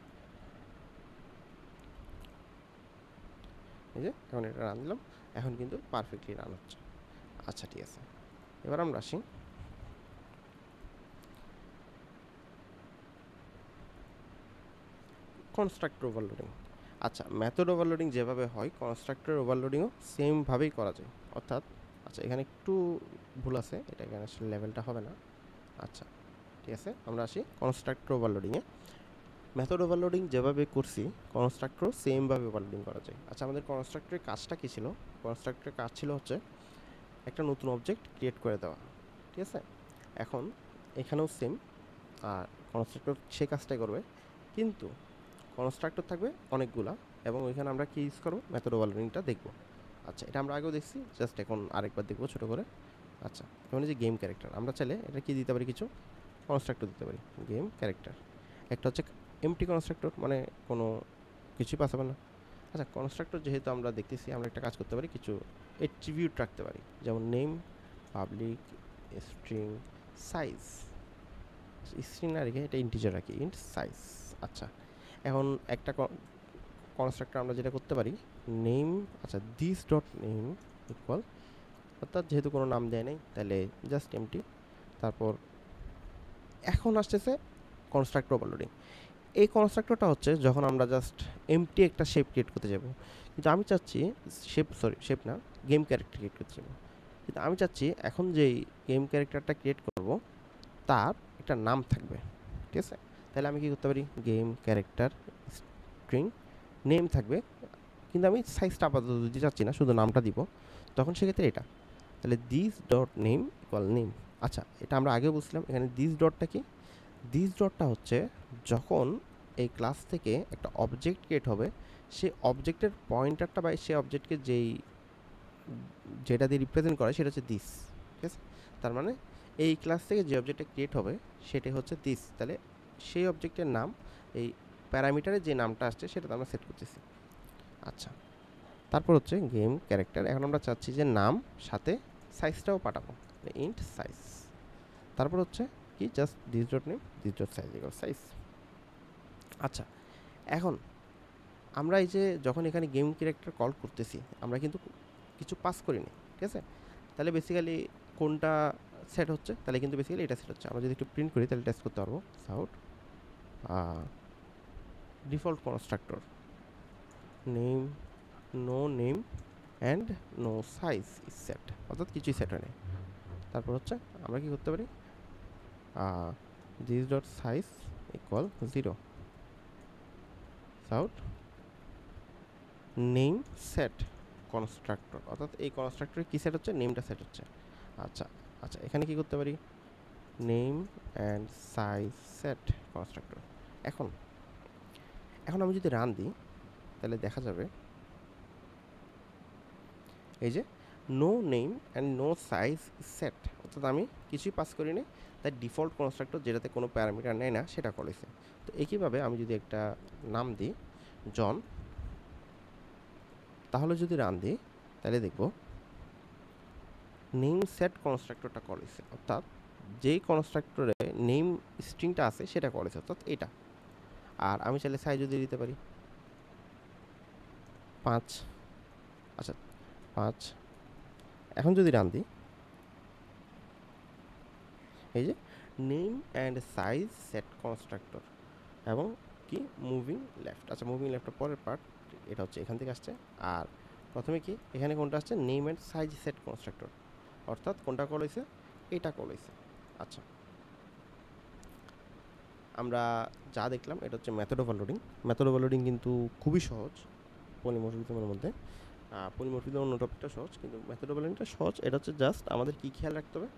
এই যে এখন এটা রান দিলাম, এখন কিন্তু পারফেক্টলি রান হচ্ছে। আচ্ছা ঠিক আছে, এবার আমরা আসি কনস্ট্রাক্টর ওভারলোডিং। আচ্ছা, মেথড ওভারলোডিং যেভাবে হয় কনস্ট্রাক্টর ওভারলোডিংও সেমভাবেই করা যায়। অর্থাৎ আচ্ছা এখানে একটু ভুল আছে, এটা এখানে আসলে লেভেলটা হবে না। আচ্ছা ঠিক আছে, আমরা আসি কনস্ট্রাক্টর ওভারলোডিংয়ে। মেথড ওভারলোডিং যেভাবে করছি কনস্ট্রাক্টরও সেমভাবে ওভারলোডিং করা যায়। আচ্ছা, আমাদের কনস্ট্রাক্টরের কাজটা কী ছিল? কনস্ট্রাক্টরের কাজ ছিল হচ্ছে একটা নতুন অবজেক্ট ক্রিয়েট করে দেওয়া, ঠিক আছে? এখন এখানেও সেম, আর কনস্ট্রাক্টর সে কাজটাই করবে, কিন্তু কনস্ট্রাক্টর থাকবে অনেকগুলা, এবং ওইখানে আমরা কি ইউজ করবো? মেথড ওভারলোডিংটা দেখবো। আচ্ছা, এটা আমরা আগেও দেখছি, জাস্ট এখন আরেকবার দেখবো ছোটো করে। আচ্ছা, যেমন যে গেম ক্যারেক্টার, আমরা চাইলে এটা কি দিতে পারি? কিছু কনস্ট্রাক্টর দিতে পারি। গেম ক্যারেক্টার একটা হচ্ছে এমটি কনস্ট্রাক্টর, মানে কোনো কিছুই পাস হবে না। আচ্ছা, কনস্ট্রাক্টর যেহেতু আমরা দেখতেছি, আমরা একটা কাজ করতে পারি, কিছু অ্যাট্রিবিউট রাখতে পারি, যেমন name, public, string, size. String না রেখে এটা ইন্টিজার রাখি, ইন্ট সাইজ। আচ্ছা, এখন একটা কনস্ট্রাক্টর আমরা যেটা করতে পারি, নেম, আচ্ছা দিস ডট নেম ইকুয়াল, অর্থাৎ যেহেতু কোনো নাম দেয় নাই তাহলে জাস্ট এমটি। তারপর এখন আসতেছে কনস্ট্রাক্টর ওভারলোডিং। এই কনস্ট্রাক্টরটা হচ্ছে যখন আমরা জাস্ট এমটি একটা শেপ ক্রিয়েট করতে যাব, কিন্তু আমি চাচ্ছি শেপ না, গেম ক্যারেক্টার ক্রিয়েট করতে যাব। কিন্তু আমি চাচ্ছি এখন যেই গেম ক্যারেক্টারটা ক্রিয়েট করব তার একটা নাম থাকবে, ঠিক আছে? তাহলে আমি কি করতে পারি? গেম ক্যারেক্টার স্ট্রিং নেম থাকবে, কিন্তু আমি সাইজটা আপাতত দিতে চাচ্ছি না, শুধু নামটা দিব। তখন সেক্ষেত্রে এটা, তাহলে this dot name equal name. আচ্ছা, এটা আমরা আগেও বুঝলাম। এখানে দিস ডটটা কি? দিস ডটটা হচ্ছে যখন এই ক্লাস থেকে একটা অবজেক্ট ক্রিয়েট হবে, সেই অবজেক্টের পয়েন্টারটা বা সেই অবজেক্টকে যেটা দিয়ে রিপ্রেজেন্ট করে সেটা হচ্ছে দিস, ঠিক আছে? তার মানে এই ক্লাস থেকে যে অবজেক্টটা ক্রিয়েট হবে সেটা হচ্ছে দিস। তাহলে সেই অবজেক্টের নাম, এই প্যারামিটারে যে নামটা আসছে সেটা আমরা সেট করতেছি। আচ্ছা, তারপর হচ্ছে গেম ক্যারেক্টার। এখন আমরা চাচ্ছি যে নাম সাথে সাইজটাও পাঠাবো, ইন্ট সাইজ। তারপর হচ্ছে কি, just this dot name this dot size equal size. আচ্ছা, এখন আমরা এই যে যখন এখানে গেম ক্যারেক্টার কল করতেছি, আমরা কিন্তু কিছু পাস করিনি, ঠিক আছে? তাহলে বেসিক্যালি কোনটা সেট হচ্ছে? তাহলে কিন্তু বেসিক্যালি এটা সেট হচ্ছে। আমরা যদি একটু প্রিন্ট করি তাহলে টেস্ট করতে পারবো। Sout default constructor name, no name and no size is set, অর্থাৎ কিছুই সেট হয়নি। তারপর হচ্ছে আমরা কি করতে পারি? This dot size equal 0, sout name set constructor, অর্থাৎ এই কনস্ট্রাক্টরে কী সেট হচ্ছে? নেমটা সেট হচ্ছে। আচ্ছা আচ্ছা, এখানে কি করতে পারি? Name and size set constructor. এখন এখন আমি যদি রান দিই তাহলে দেখা যাবে এই যে no name and no size set, অর্থাৎ আমি কিছুই পাস করি নি, তাই ডিফল্ট কনস্ট্রাক্টর যেটাতে কোনো প্যারামিটার নেয় না সেটা করেছে। তো একইভাবে আমি যদি একটা নাম দিই জন, তাহলে যদি রান দিই তাহলে দেখব নেম সেট কনস্ট্রাক্টরটা কল হয়েছে, অর্থাৎ যেই কনস্ট্রাক্টরে নেম স্ট্রিংটা আছে সেটা কল হয়েছে, অর্থাৎ এটা। আর আমি চাইলে সাইজ যদি দিতে পারি 5, আচ্ছা 5। এখন যদি রান দিই, এই যে name and size set constructor এবং কি মুভিং লেফট। আচ্ছা মুভিং লেফটের পরের পার্ট এটা হচ্ছে এখান থেকে আসছে। আর প্রথমে কি এখানে কোনটা আসছে, name and size set constructor, অর্থাৎ কোনটা কল হয়েছে, এটা কল হয়েছে। আচ্ছা আমরা যা দেখলাম এটা হচ্ছে মেথড ওভারলোডিং। মেথড ওভারলোডিং কিন্তু খুবই সহজ পলিমরফিজমের মধ্যে। পলিমরফিজম অন্য টপিকটা সহজ, কিন্তু মেথড ওভারলোডিংটা সহজ। এটা হচ্ছে জাস্ট আমাদের কি খেয়াল রাখতে হবে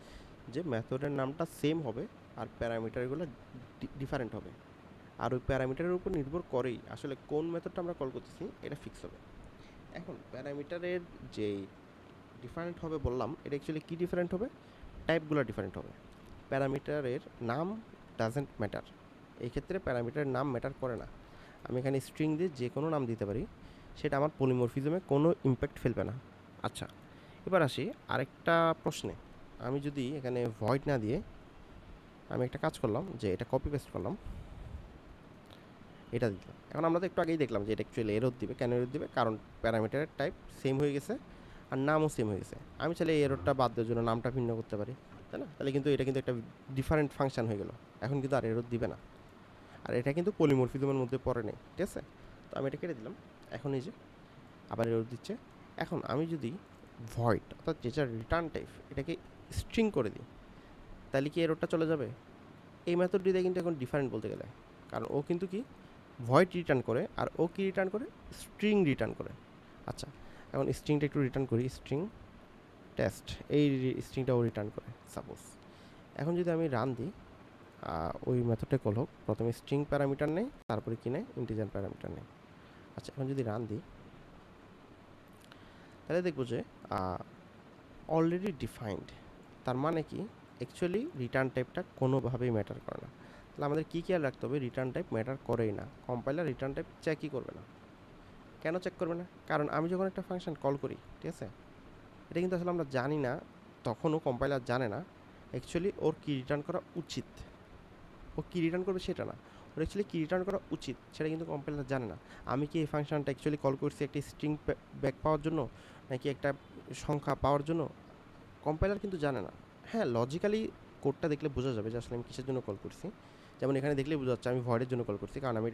যে মেথডের নামটা সেম হবে আর প্যারামিটারগুলো ডিফারেন্ট হবে, আর ওই প্যারামিটারের উপর নির্ভর করেই আসলে কোন মেথডটা আমরা কল করতেছি এটা ফিক্স হবে। এখন প্যারামিটারের যে ডিফারেন্ট হবে বললাম, এটা অ্যাকচুয়ালি কী ডিফারেন্ট হবে, টাইপগুলো ডিফারেন্ট হবে। প্যারামিটারের নাম ডাজেন্ট ম্যাটার, এই ক্ষেত্রে প্যারামিটারের নাম ম্যাটার করে না। আমি এখানে স্ট্রিং দিয়ে যে কোনো নাম দিতে পারি, সেটা আমার পলিমরফিজমে কোনো ইম্প্যাক্ট ফেলবে না। আচ্ছা এবার আসি আরেকটা প্রশ্নে। আমি যদি এখানে ভয়েড না দিয়ে আমি একটা কাজ করলাম যে এটা কপি পেস্ট করলাম, এটা দিলাম। এখন আমরা তো একটু আগেই দেখলাম যে এটা অ্যাকচুয়ালি এরর দিবে। কেন এরর দিবে, কারণ প্যারামিটারের টাইপ সেম হয়ে গেছে আর নামও সেম হয়ে গেছে। আমি চাইলে এই এররটা বাদ দেওয়ার জন্য নামটা ভিন্ন করতে পারি, তাই না? তাহলে কিন্তু এটা কিন্তু একটা ডিফারেন্ট ফাংশন হয়ে গেল, এখন কিন্তু আর এরর দিবে না। আর এটা কিন্তু পলিমরফিজমের মধ্যে পড়ে নেই, ঠিক আছে? তো আমি এটা কেটে দিলাম। এখন এই যে আবার এরর দিচ্ছে। এখন আমি যদি ভয়েড অর্থাৎ যেটা রিটার্ন টাইপ এটাকে স্ট্রিং করে দিই, তাহলে কি এররটা চলে যাবে? এই মেথডটি দিয়ে কিন্তু এখন ডিফারেন্ট বলতে গেলে, কারণ ও কিন্তু কি ভয়েড রিটার্ন করে, আর ও কি রিটার্ন করে, স্ট্রিং রিটার্ন করে। আচ্ছা এখন স্ট্রিংটা একটু রিটার্ন করি, স্ট্রিং টেস্ট, এই স্ট্রিংটা ও রিটার্ন করে সাপোজ। এখন যদি আমি রান দিই, ওই মেথডটা কল হোক, প্রথমে স্ট্রিং প্যারামিটার নেই, তারপরে কি নেয়, ইন্টিজার প্যারামিটার নেই। আচ্ছা এখন যদি রান দিই, তাহলে দেখবো যে অলরেডি ডিফাইন্ড, তার মানে কি অ্যাকচুয়ালি রিটার্ন টাইপটা কোনোভাবেই ম্যাটার করে না। তাহলে আমাদের কী খেয়াল রাখতে হবে, রিটার্ন টাইপ ম্যাটার করেই না, কম্পাইলার রিটার্ন টাইপ চেকই করবে না। কেন চেক করবে না, কারণ আমি যখন একটা ফাংশন কল করি, ঠিক আছে, এটা কিন্তু আসলে আমরা জানি না, তখনও কম্পাইলার জানে না অ্যাকচুয়ালি ওর কী রিটার্ন করা উচিত। ও কী রিটার্ন করবে সেটা না, ওর অ্যাকচুয়ালি কী রিটার্ন করা উচিত সেটা কিন্তু কম্পাইলার জানে না। আমি কি এই ফাংশনটা অ্যাকচুয়ালি কল করছি একটা স্ট্রিং ব্যাক পাওয়ার জন্য নাকি একটা সংখ্যা পাওয়ার জন্য, কম্পাইলার কিন্তু জানে না। হ্যাঁ লজিক্যালি কোডটা দেখলে বোঝা যাবে যে আসলে আমি কিসের জন্য কল করছি। যেমন এখানে দেখলেই বোঝা যাচ্ছে আমি ভয়েডের জন্য কল করছি, কারণ আমি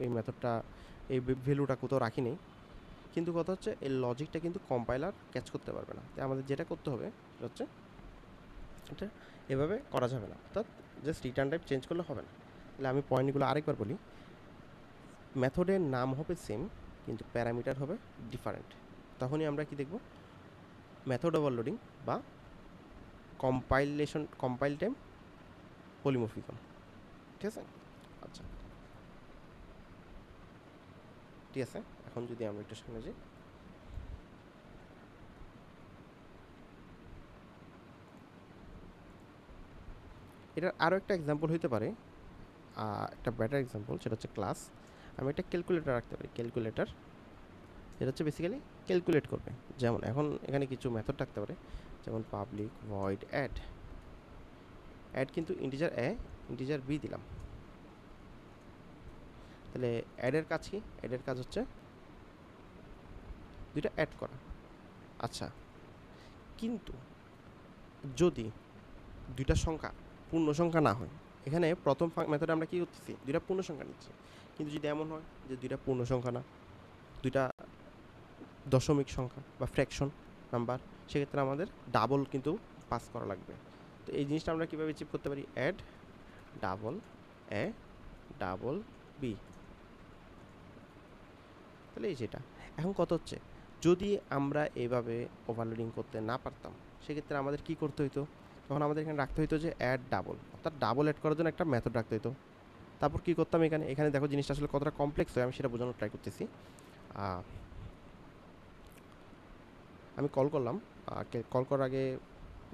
এই মেথডটা এই ভ্যালুটা কোথাও রাখি নেই। কিন্তু কথা হচ্ছে এই লজিকটা কিন্তু কম্পাইলার ক্যাচ করতে পারবে না। তাই আমাদের যেটা করতে হবে সেটা হচ্ছে এটা এভাবে করা যাবে না, অর্থাৎ জাস্ট রিটার্ন টাইপ চেঞ্জ করলে হবে না। তাহলে আমি পয়েন্টগুলো আরেকবার বলি, মেথডের নাম হবে সেম কিন্তু প্যারামিটার হবে ডিফারেন্ট। তখনই আমরা কি দেখব, মেথড ওভারলোডিং বা কম্পাইল টাইম পলিমরফিজম, ঠিক আছে? আচ্ছা ঠিক আছে, এখন যদি আমরা একটু সামনে যাই, এটার আরও একটা এক্সাম্পল হতে পারে, একটা বেটার এক্সাম্পল, সেটা হচ্ছে ক্লাস। আমি একটা ক্যালকুলেটর রাখতে পারি, ক্যালকুলেটর যেটা হচ্ছে বেসিক্যালি ক্যালকুলেট করবে। যেমন এখন এখানে কিছু মেথড থাকতে পারে, যেমন পাবলিক ভয়েড অ্যাড, অ্যাড কিন্তু ইন্টিজার এ ইন্টিজার বি দিলাম। তাহলে অ্যাডের কাজ কি, অ্যাডের কাজ হচ্ছে দুইটা অ্যাড করা। আচ্ছা কিন্তু যদি দুইটা সংখ্যা পূর্ণ সংখ্যা না হয়, এখানে প্রথম মেথডে আমরা কী করতেছি, দুইটা পূর্ণ সংখ্যা নিচ্ছি। কিন্তু যদি এমন হয় যে দুইটা পূর্ণ সংখ্যা না, দুইটা দশমিক সংখ্যা বা ফ্র্যাকশন নাম্বার, সেক্ষেত্রে আমাদের ডাবল কিন্তু পাস করা লাগবে। তো এই জিনিসটা আমরা কীভাবে অ্যাচিভ করতে পারি, add double A double B, তাহলে এই যেটা এখন কত হচ্ছে, যদি আমরা এভাবে ওভারলোডিং করতে না পারতাম, সেক্ষেত্রে আমাদের কি করতে হইতো, তখন আমাদের এখানে রাখতে হইতো যে অ্যাড ডাবল, অর্থাৎ ডাবল অ্যাড করার জন্য একটা মেথড রাখতে হইতো। তারপর কী করতাম, এখানে এখানে দেখো জিনিসটা আসলে কতটা কমপ্লেক্স হয়, আমি সেটা বোঝানোর ট্রাই করতেছি। আমি কল করলাম, কল করার আগে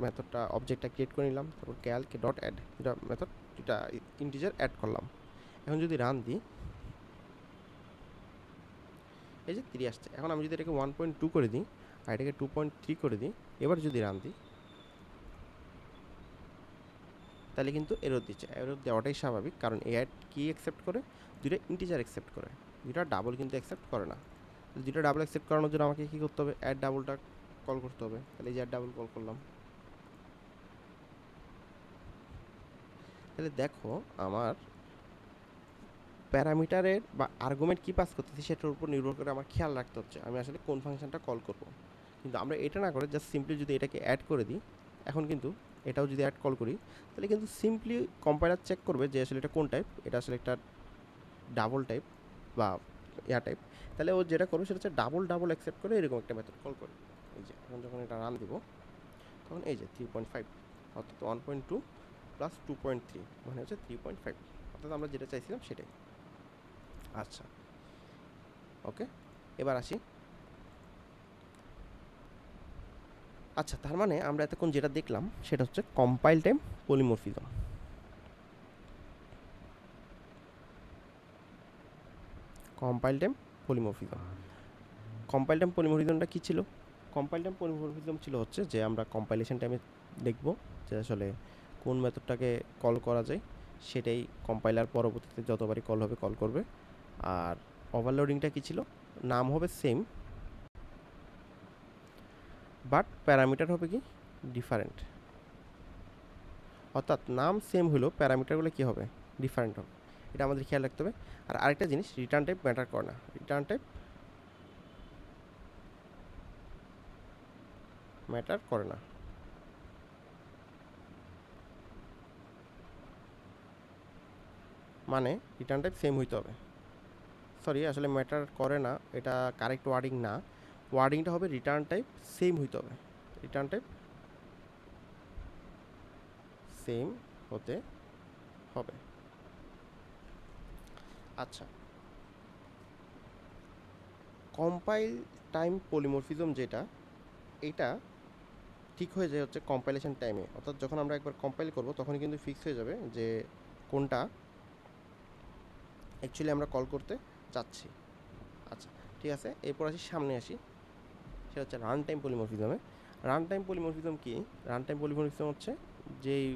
মেথডটা অবজেক্টটা ক্রিয়েট করে নিলাম, তারপর ক্যালক ডট অ্যাড, এটা মেথড, এটা ইন্টিজার অ্যাড করলাম। এখন যদি রান দিই, এই যে 3 আসছে। এখন আমি যদি এটাকে 1.2 করে দিই আর এটাকে 2.3 করে দিই, এবার যদি রান দিই, তাহলে কিন্তু এরর দিচ্ছে। এরর দেওয়াটাই স্বাভাবিক, কারণ অ্যাড কি অ্যাকসেপ্ট করে, দুইটা ইন্টিজার অ্যাকসেপ্ট করে, দুইটা ডাবল কিন্তু অ্যাকসেপ্ট করে না। দুটো ডাবল অ্যাকসেপ্ট করানোর জন্য আমাকে কী করতে হবে, অ্যাড ডাবলটা কল করতে হবে। তাহলে এই যে অ্যাড ডাবল কল করলাম। তাহলে দেখো আমার প্যারামিটারের বা আর্গুমেন্ট কী পাস করতেছি সেটার উপর নির্ভর করে আমার খেয়াল রাখতে হচ্ছে আমি আসলে কোন ফাংশনটা কল করব। কিন্তু আমরা এটা না করে জাস্ট সিম্পলি যদি এটাকে অ্যাড করে দিই, এখন কিন্তু এটাও যদি অ্যাড কল করি, তাহলে কিন্তু সিম্পলি কম্পাইলার চেক করবে যে আসলে এটা কোন টাইপ, এটা আসলে একটা ডাবল টাইপ বা টাইপ। তাহলে ও যেটা করবে সেটা হচ্ছে ডাবল ডাবল অ্যাকসেপ্ট করে এরকম একটা মেথড কল করে। এই যে এখন যখন এটা রান দিব, তখন এই যে 3.5 অর্থাৎ 1.2 প্লাস 2.3 মানে হচ্ছে 3.5, অর্থাৎ আমরা যেটা চাইছিলাম সেটাই। আচ্ছা, ওকে, এবার আসি। আচ্ছা, তার মানে আমরা এতক্ষণ যেটা দেখলাম সেটা হচ্ছে compile time polymorphism. Compile time polymorphism compile time পলিমরফিজমটা কী ছিল? কম্পাইল টাইম পলিমরফিজম ছিল হচ্ছে যে আমরা কম্পাইলেশন টাইমে দেখব যে আসলে কোন মেথডটাকে কল করা যায়, সেটাই কম্পাইলার পরবর্তীতে যতবারই কল হবে কল করবে। আর ওভারলোডিংটা কী ছিল? নাম হবে সেম, বাট প্যারামিটার হবে কি ডিফারেন্ট। অর্থাৎ নাম সেম হলেও প্যারামিটারগুলো কী হবে, ডিফারেন্ট হবে। এটা আমাদের খেয়াল রাখতে হবে। আর আরেকটা জিনিস, রিটার্ন টাইপ ম্যাটার করে না। রিটার্ন টাইপ ম্যাটার করে না। মানে রিটার্ন টাইপ সেম হইতে হবে। সরি, আসলে ম্যাটার করে না, এটা কারেক্ট ওয়ার্ডিং না। ওয়ার্ডিংটা হবে রিটার্ন টাইপ সেম হইতে হবে। রিটার্ন টাইপ সেম হতে হবে। আচ্ছা, কম্পাইল টাইম পলিমরফিজম যেটা, এটা ঠিক হয়ে যায় হচ্ছে কম্পাইলেশন টাইমে। অর্থাৎ যখন আমরা একবার কম্পাইল করব তখন কিন্তু ফিক্স হয়ে যাবে যে কোনটা অ্যাকচুয়ালি আমরা কল করতে চাচ্ছি। আচ্ছা, ঠিক আছে, এরপর আসি, সামনে আসি, সেটা হচ্ছে রান টাইম পলিমরফিজমে। রান টাইম পলিমরফিজম কি? রান টাইম পলিমরফিজম হচ্ছে যেই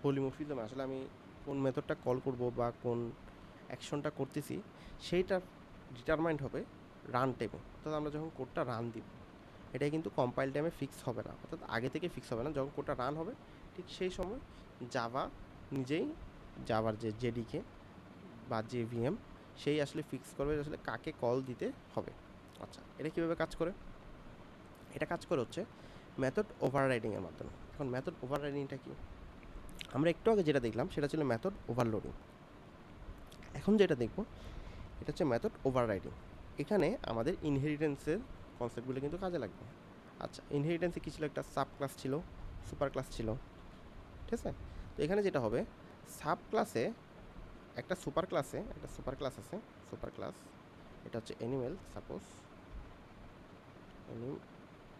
পলিমরফিজমে আসলে আমি কোন মেথডটা কল করব বা কোন অ্যাকশনটা করতেছি সেইটা ডিটারমাইন্ড হবে রান টাইমে। অর্থাৎ আমরা যখন কোডটা রান দিব, এটাই কিন্তু কম্পাইল টাইমে ফিক্স হবে না, অর্থাৎ আগে থেকে ফিক্স হবে না। যখন কোডটা রান হবে ঠিক সেই সময় জাভা নিজেই, জাভার যে জেডিকে বা যে ভিএম, সেই আসলে ফিক্স করবে আসলে কাকে কল দিতে হবে। আচ্ছা, এটা কীভাবে কাজ করে? এটা কাজ করে হচ্ছে মেথড ওভাররাইডিংয়ের মাধ্যমে। এখন মেথড ওভাররাইডিংটা কি? আমরা একটু আগে যেটা দেখলাম সেটা ছিল মেথড ওভারলোডিং। এখন যেটা দেখব এটা হচ্ছে মেথড ওভাররাইডিং। এখানে আমাদের ইনহেরিটেন্সের কনসেপ্টগুলো কিন্তু কাজে লাগবে। আচ্ছা, ইনহেরিটেন্সে কী ছিল? একটা সাব ক্লাস ছিল, সুপার ক্লাস ছিল, ঠিক আছে? তো এখানে যেটা হবে, সাব ক্লাসে একটা সুপার ক্লাসে একটা সুপার ক্লাস আছে, সুপার ক্লাস, এটা হচ্ছে অ্যানিমেল সাপোজ।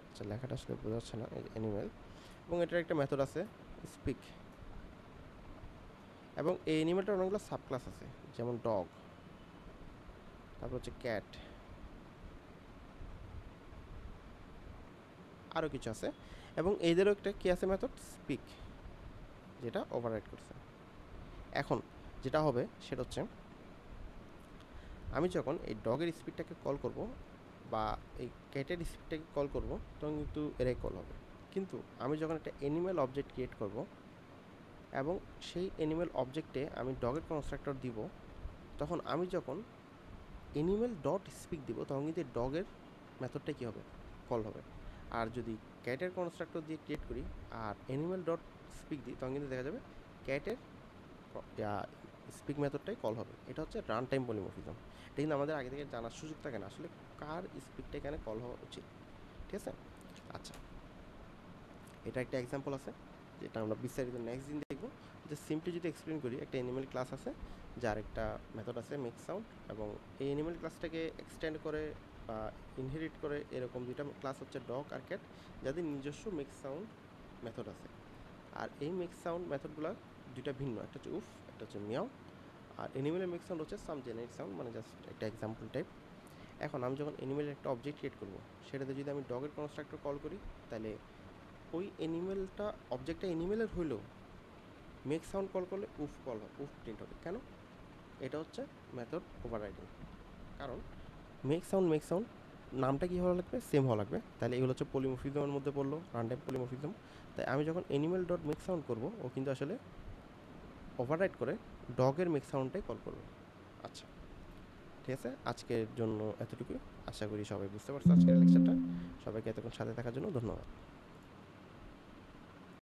আচ্ছা, লেখাটা আসলে বোঝা যাচ্ছে না, অ্যানিমেল, এবং এটার একটা মেথড আছে স্পিক। এবং এই অ্যানিমেলটার অনেকগুলো সাব ক্লাস আছে, যেমন ডগ, তারপর হচ্ছে ক্যাট, আরও কিছু আছে। এবং এদেরও একটা কী আছে মেথড স্পিক, যেটা ওভাররাইড করছে। এখন যেটা হবে সেটা হচ্ছে আমি যখন এই ডগের স্পিডটাকে কল করব বা এই ক্যাটের স্পিডটাকে কল করব তখন কিন্তু এরাই কল হবে। কিন্তু আমি যখন একটা অ্যানিমেল অবজেক্ট ক্রিয়েট করব এবং সেই অ্যানিমেল অবজেক্টে আমি ডগের কনস্ট্রাক্টর দিব, তখন আমি যখন অ্যানিমেল ডট স্পিক দিব তখন কিন্তু ডগের মেথডটা কী হবে, কল হবে। আর যদি ক্যাটের কনস্ট্রাক্টর দিয়ে ক্রিয়েট করি আর অ্যানিমেল ডট স্পিক দিই তখন কিন্তু দেখা যাবে ক্যাটের স্পিক মেথডটাই কল হবে। এটা হচ্ছে রান টাইম পলিমরফিজম। এটা কিন্তু আমাদের আগে থেকে জানার সুযোগ থাকে না আসলে কার স্পিকটা এখানে কল হওয়া উচিত, ঠিক আছে? আচ্ছা, এটা একটা এক্সাম্পল আছে যেটা আমরা বিস্তারিত নেক্সট দিন দেখব। যে সিম্পলি যদি এক্সপ্লেন করি, একটা অ্যানিমেল ক্লাস আছে যার একটা মেথড আছে মেক সাউন্ড, এবং এই অ্যানিমেল ক্লাসটাকে এক্সটেন্ড করে বা ইনহেরিট করে এরকম দুইটা ক্লাস হচ্ছে ডগ আর ক্যাট, যাদের নিজস্ব মেক সাউন্ড মেথড আছে। আর এই মেক সাউন্ড মেথডগুলো দুইটা ভিন্ন, একটা হচ্ছে উফ, একটা হচ্ছে মিয়াও। আর অ্যানিমেলের মেক সাউন্ড হচ্ছে সাম জেনারিক সাউন্ড, মানে জাস্ট একটা এক্সাম্পল টাইপ। এখন আমি যখন অ্যানিমেলের একটা অবজেক্ট ক্রিয়েট করব, সেটাতে যদি আমি ডগের কনস্ট্রাক্টর কল করি, তাহলে ওই অ্যানিমেলটা অবজেক্টটা অ্যানিমেলের হইলেও মেক সাউন্ড কল করলে উফ কল হবে, উফ প্রিন্ট হবে। কেন? এটা হচ্ছে মেথড ওভাররাইডিং। কারণ মেক সাউন্ড নামটা কী হওয়া লাগবে, সেম হওয়া লাগবে। তাহলে এগুলো হচ্ছে পলিমরফিজমের মধ্যে পড়লো, রানটাইম পলিমরফিজম। তাই আমি যখন অ্যানিমেল ডট মেক সাউন্ড করবো, ও কিন্তু আসলে ওভাররাইড করে ডগের মেক সাউন্ডটাই কল করবে। আচ্ছা, ঠিক আছে, আজকের জন্য এতটুকুই। আশা করি সবাই বুঝতে পারছো আজকের লেকচারটা। সবাইকে এতক্ষণ সাথে থাকার জন্য ধন্যবাদ।